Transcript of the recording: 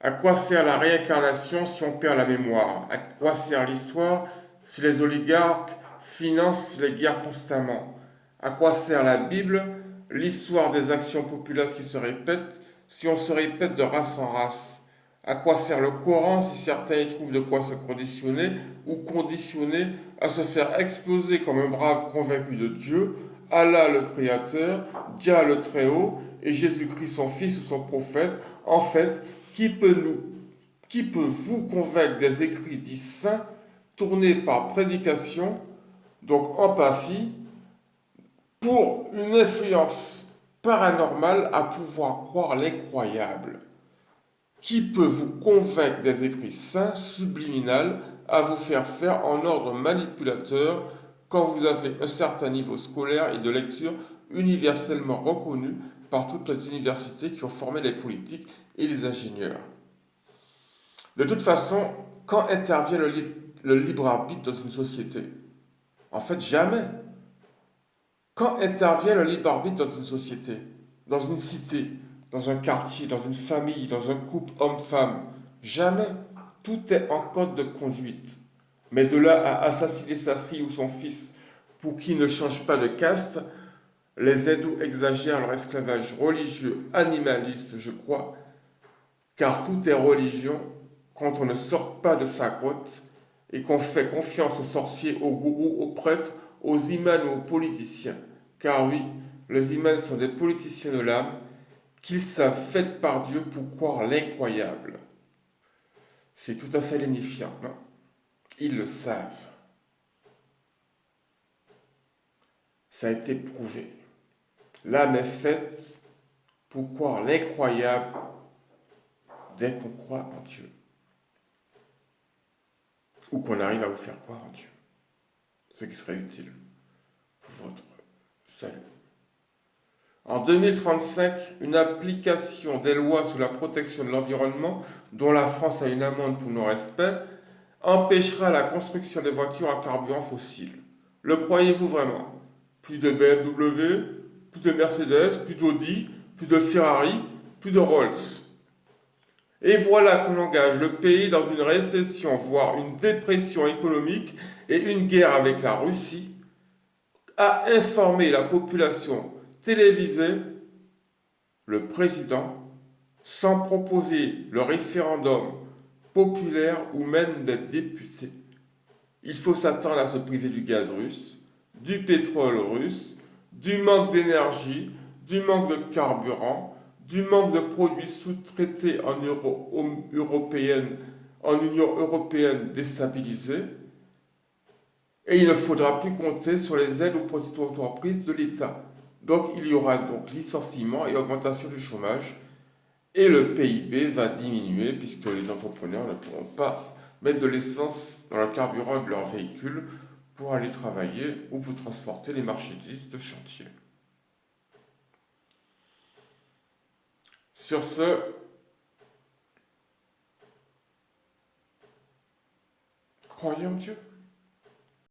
À quoi sert la réincarnation si on perd la mémoire? À quoi sert l'histoire si les oligarques financent les guerres constamment? À quoi sert la Bible, l'histoire des actions populaires qui se répètent, si on se répète de race en race? À quoi sert le Coran si certains y trouvent de quoi se conditionner ou conditionner à se faire exploser comme un brave convaincu de Dieu, Allah le Créateur, Dia le Très-Haut et Jésus-Christ son Fils ou son prophète? En fait, qui peut nous, qui peut vous convaincre des écrits dits saints tournés par prédication, donc empathie, pour une influence paranormale à pouvoir croire l'incroyable? Qui peut vous convaincre des écrits saints subliminales à vous faire en ordre manipulateur quand vous avez un certain niveau scolaire et de lecture universellement reconnu par toutes les universités qui ont formé les politiques et les ingénieurs? De toute façon, quand intervient le libre arbitre dans une société? En fait, jamais. Quand intervient le libre arbitre dans une société, dans une cité, dans un quartier, dans une famille, dans un couple homme-femme? Jamais. Tout est en code de conduite. Mais de là à assassiner sa fille ou son fils pour qu'il ne change pas de caste, les hindous exagèrent leur esclavage religieux animaliste, je crois, car tout est religion quand on ne sort pas de sa grotte et qu'on fait confiance aux sorciers, aux gourous, aux prêtres, aux imams ou aux politiciens. Car oui, les imams sont des politiciens de l'âme qu'ils savent faits par Dieu pour croire l'incroyable. C'est tout à fait lénifiant, non? Ils le savent. Ça a été prouvé. L'âme est faite pour croire l'incroyable dès qu'on croit en Dieu. Ou qu'on arrive à vous faire croire en Dieu. Ce qui serait utile pour votre salut. En 2035, une application des lois sous la protection de l'environnement, dont la France a une amende pour non-respect, empêchera la construction des voitures à carburant fossile. Le croyez-vous vraiment? Plus de BMW, plus de Mercedes, plus d'Audi, plus de Ferrari, plus de Rolls. Et voilà qu'on engage le pays dans une récession, voire une dépression économique et une guerre avec la Russie, à informer la population télévisée, le président, sans proposer le référendum populaire ou même des députés. Il faut s'attendre à se priver du gaz russe, du pétrole russe, du manque d'énergie, du manque de carburant, du manque de produits sous-traités en Union européenne déstabilisée, et il ne faudra plus compter sur les aides aux petites entreprises de l'État. Donc il y aura donc licenciement et augmentation du chômage, et le PIB va diminuer puisque les entrepreneurs ne pourront pas mettre de l'essence dans le carburant de leur véhicule pour aller travailler ou pour transporter les marchandises de chantier. Sur ce, croyez en Dieu.